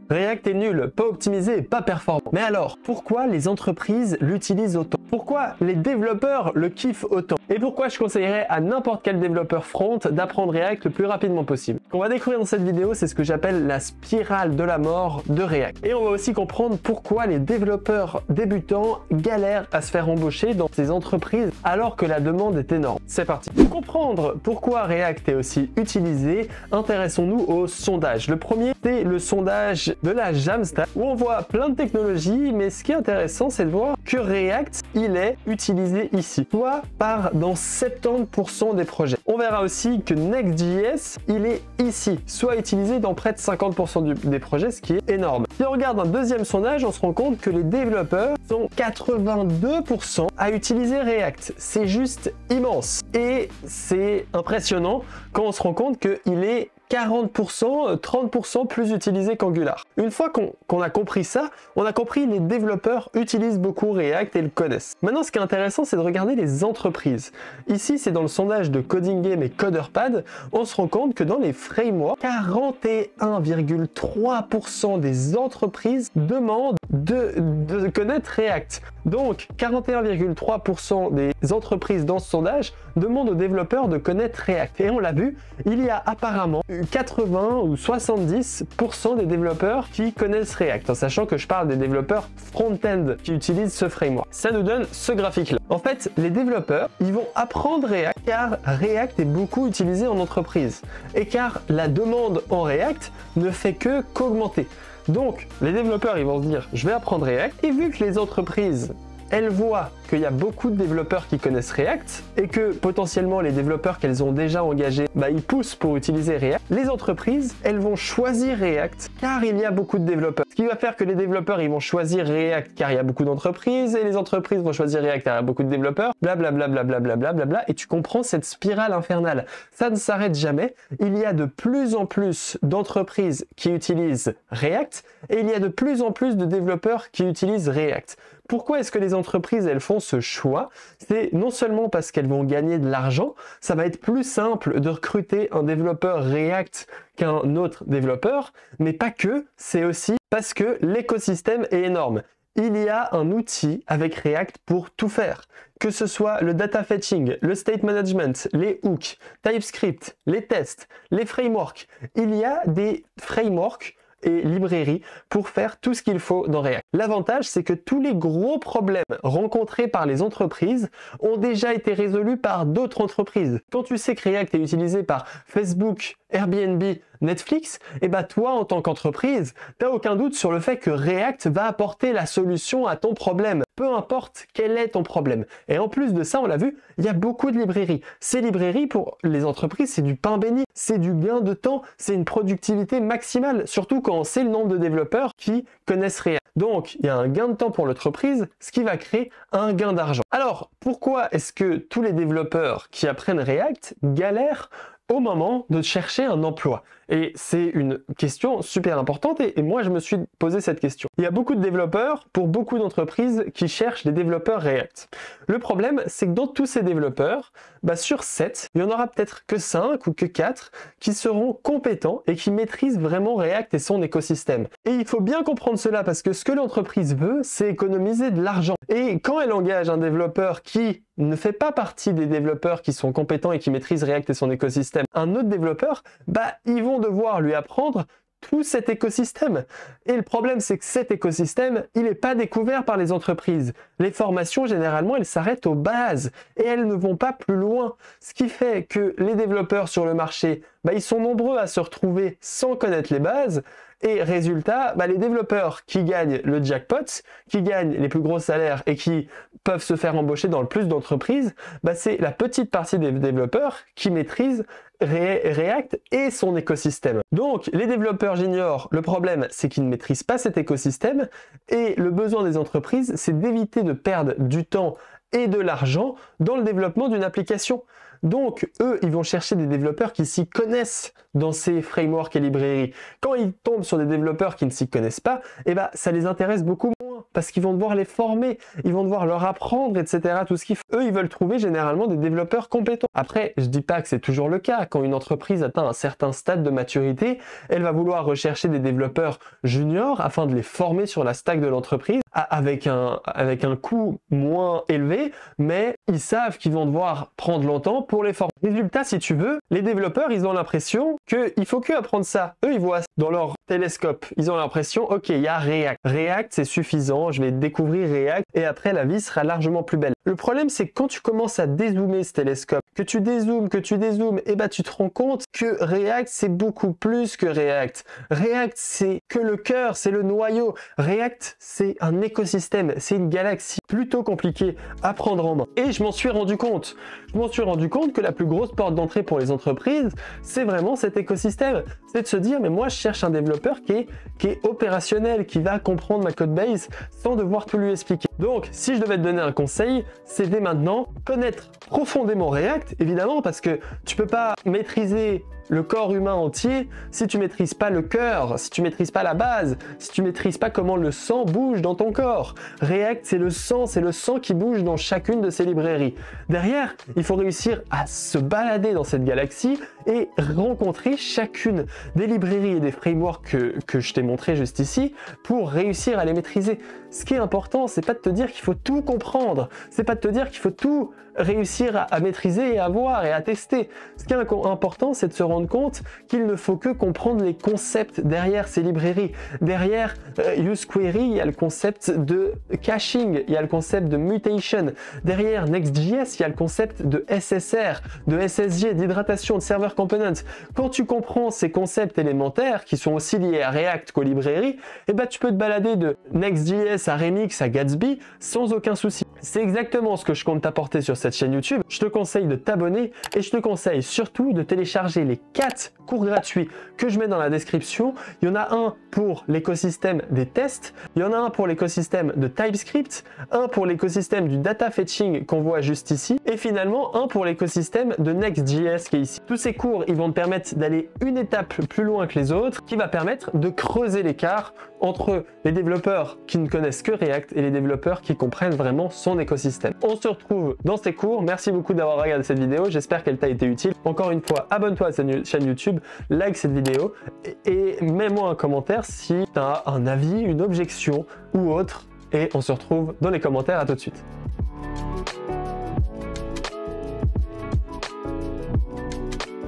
React est nul, pas optimisé et pas performant. Mais alors, pourquoi les entreprises l'utilisent autant? Pourquoi les développeurs le kiffent autant? Et pourquoi je conseillerais à n'importe quel développeur front d'apprendre React le plus rapidement possible? Ce qu'on va découvrir dans cette vidéo, c'est ce que j'appelle la spirale de la mort de React. Et on va aussi comprendre pourquoi les développeurs débutants galèrent à se faire embaucher dans ces entreprises alors que la demande est énorme. C'est parti. Pour comprendre pourquoi React est aussi utilisé, intéressons-nous au sondage. Le premier, c'est le sondage de la Jamstack où on voit plein de technologies, mais ce qui est intéressant, c'est de voir que React, il est utilisé ici, soit par dans 70% des projets. On verra aussi que Next.js, il est ici, soit utilisé dans près de 50% des projets, ce qui est énorme. Si on regarde un deuxième sondage, on se rend compte que les développeurs sont 82% à utiliser React. C'est juste immense. Et c'est impressionnant quand on se rend compte qu'il est 40%, 30% plus utilisé qu'Angular. Une fois qu'on a compris ça, on a compris que les développeurs utilisent beaucoup React et le connaissent. Maintenant, ce qui est intéressant, c'est de regarder les entreprises. Ici, c'est dans le sondage de Coding Game et CoderPad, on se rend compte que dans les frameworks, 41,3% des entreprises demandent de connaître React. Donc, 41,3% des entreprises dans ce sondage demandent aux développeurs de connaître React. Et on l'a vu, il y a apparemment 80 ou 70% des développeurs qui connaissent React, en sachant que je parle des développeurs front-end qui utilisent ce framework. Ça nous donne ce graphique-là. En fait, les développeurs, ils vont apprendre React car React est beaucoup utilisé en entreprise et car la demande en React ne fait que qu'augmenter. Donc, les développeurs, ils vont se dire, je vais apprendre React. Et vu que les entreprises, elles voient qu'il y a beaucoup de développeurs qui connaissent React et que potentiellement les développeurs qu'elles ont déjà engagés, ils poussent pour utiliser React, les entreprises, elles vont choisir React car il y a beaucoup de développeurs. Ce qui va faire que les développeurs, ils vont choisir React car il y a beaucoup d'entreprises et les entreprises vont choisir React car il y a beaucoup de développeurs, blablabla, blablabla, et tu comprends cette spirale infernale. Ça ne s'arrête jamais. Il y a de plus en plus d'entreprises qui utilisent React et il y a de plus en plus de développeurs qui utilisent React. Pourquoi est-ce que les entreprises, elles font ce choix? C'est non seulement parce qu'elles vont gagner de l'argent, ça va être plus simple de recruter un développeur React qu'un autre développeur, mais pas que, c'est aussi parce que l'écosystème est énorme. Il y a un outil avec React pour tout faire, que ce soit le data fetching, le state management, les hooks, TypeScript, les tests, les frameworks. Il y a des frameworks et librairies pour faire tout ce qu'il faut dans React. L'avantage, c'est que tous les gros problèmes rencontrés par les entreprises ont déjà été résolus par d'autres entreprises. Quand tu sais que React est utilisé par Facebook, Airbnb, Netflix, et toi, en tant qu'entreprise, t'as aucun doute sur le fait que React va apporter la solution à ton problème, peu importe quel est ton problème. Et en plus de ça, on l'a vu, il y a beaucoup de librairies. Ces librairies, pour les entreprises, c'est du pain béni, c'est du gain de temps, c'est une productivité maximale, surtout quand on sait le nombre de développeurs qui connaissent React. Donc, il y a un gain de temps pour l'entreprise, ce qui va créer un gain d'argent. Alors, pourquoi est-ce que tous les développeurs qui apprennent React galèrent au moment de chercher un emploi? Et c'est une question super importante et moi je me suis posé cette question. Il y a beaucoup de développeurs pour beaucoup d'entreprises qui cherchent des développeurs React. Le problème, c'est que dans tous ces développeurs, sur 7, il y en aura peut-être que 5 ou que 4 qui seront compétents et qui maîtrisent vraiment React et son écosystème. Et il faut bien comprendre cela parce que ce que l'entreprise veut, c'est économiser de l'argent. Et quand elle engage un développeur qui ne fait pas partie des développeurs qui sont compétents et qui maîtrisent React et son écosystème, un autre développeur, ils vont devoir lui apprendre tout cet écosystème. Et le problème, c'est que cet écosystème, il n'est pas découvert par les entreprises. Les formations, généralement, elles s'arrêtent aux bases et elles ne vont pas plus loin. Ce qui fait que les développeurs sur le marché, ils sont nombreux à se retrouver sans connaître les bases. Et résultat, les développeurs qui gagnent le jackpot, qui gagnent les plus gros salaires et qui peuvent se faire embaucher dans le plus d'entreprises, c'est la petite partie des développeurs qui maîtrisent React et son écosystème. Donc, les développeurs juniors, le problème, c'est qu'ils ne maîtrisent pas cet écosystème et le besoin des entreprises, c'est d'éviter de perdre du temps et de l'argent dans le développement d'une application. Donc, eux, ils vont chercher des développeurs qui s'y connaissent dans ces frameworks et librairies. Quand ils tombent sur des développeurs qui ne s'y connaissent pas, ça les intéresse beaucoup moins. parce qu'ils vont devoir les former, ils vont devoir leur apprendre, etc. Tout ce qu'il faut. Eux, ils veulent trouver généralement des développeurs compétents. Après, je dis pas que c'est toujours le cas. Quand une entreprise atteint un certain stade de maturité, elle va vouloir rechercher des développeurs juniors afin de les former sur la stack de l'entreprise avec un coût moins élevé, mais ils savent qu'ils vont devoir prendre longtemps pour les former. Résultat, si tu veux, les développeurs, ils ont l'impression qu'il faut que apprendre ça. Eux, ils voient dans leur télescope, ils ont l'impression, ok, il y a React. React, c'est suffisant, je vais découvrir React et après, la vie sera largement plus belle. Le problème, c'est que quand tu commences à dézoomer ce télescope, que tu dézoomes, et bah tu te rends compte que React, c'est beaucoup plus que React. React, c'est que le cœur, c'est le noyau. React, c'est un écosystème, c'est une galaxie plutôt compliquée à prendre en main. Et je m'en suis rendu compte. Je m'en suis rendu compte que la plus grosse porte d'entrée pour les entreprises, c'est vraiment cet écosystème. C'est de se dire, mais moi, je cherche un développeur qui est opérationnel, qui va comprendre ma code base sans devoir tout lui expliquer. Donc, si je devais te donner un conseil, c'est dès maintenant connaître profondément React, évidemment, parce que tu peux pas maîtriser le corps humain entier si tu maîtrises pas le cœur, si tu maîtrises pas la base, si tu maîtrises pas comment le sang bouge dans ton corps. React, c'est le sang qui bouge dans chacune de ces librairies. Derrière, il faut réussir à se balader dans cette galaxie et rencontrer chacune des librairies et des frameworks que je t'ai montré juste ici pour réussir à les maîtriser. Ce qui est important, c'est pas de te dire qu'il faut tout comprendre, c'est pas de te dire qu'il faut tout réussir à maîtriser et à voir et à tester. Ce qui est important, c'est de se rendre compte qu'il ne faut que comprendre les concepts derrière ces librairies. Derrière useQuery, il y a le concept de caching, il y a le concept de mutation. Derrière Next.js, il y a le concept de SSR, de SSG, d'hydratation, de server components. Quand tu comprends ces concepts élémentaires qui sont aussi liés à React qu'aux librairies, eh ben, tu peux te balader de Next.js à Remix à Gatsby sans aucun souci. C'est exactement ce que je compte t'apporter sur cette chaîne YouTube. Je te conseille de t'abonner et je te conseille surtout de télécharger les 4 cours gratuits que je mets dans la description. Il y en a un pour l'écosystème des tests, il y en a un pour l'écosystème de TypeScript, un pour l'écosystème du data fetching qu'on voit juste ici et finalement un pour l'écosystème de Next.js qui est ici. Tous ces cours, ils vont te permettre d'aller une étape plus loin que les autres, qui va permettre de creuser l'écart entre les développeurs qui ne connaissent que React et les développeurs qui comprennent vraiment son écosystème. On se retrouve dans ces cours. Merci beaucoup d'avoir regardé cette vidéo. J'espère qu'elle t'a été utile. Encore une fois, abonne-toi à cette chaîne YouTube, like cette vidéo et mets-moi un commentaire si tu as un avis, une objection ou autre. Et on se retrouve dans les commentaires. À tout de suite.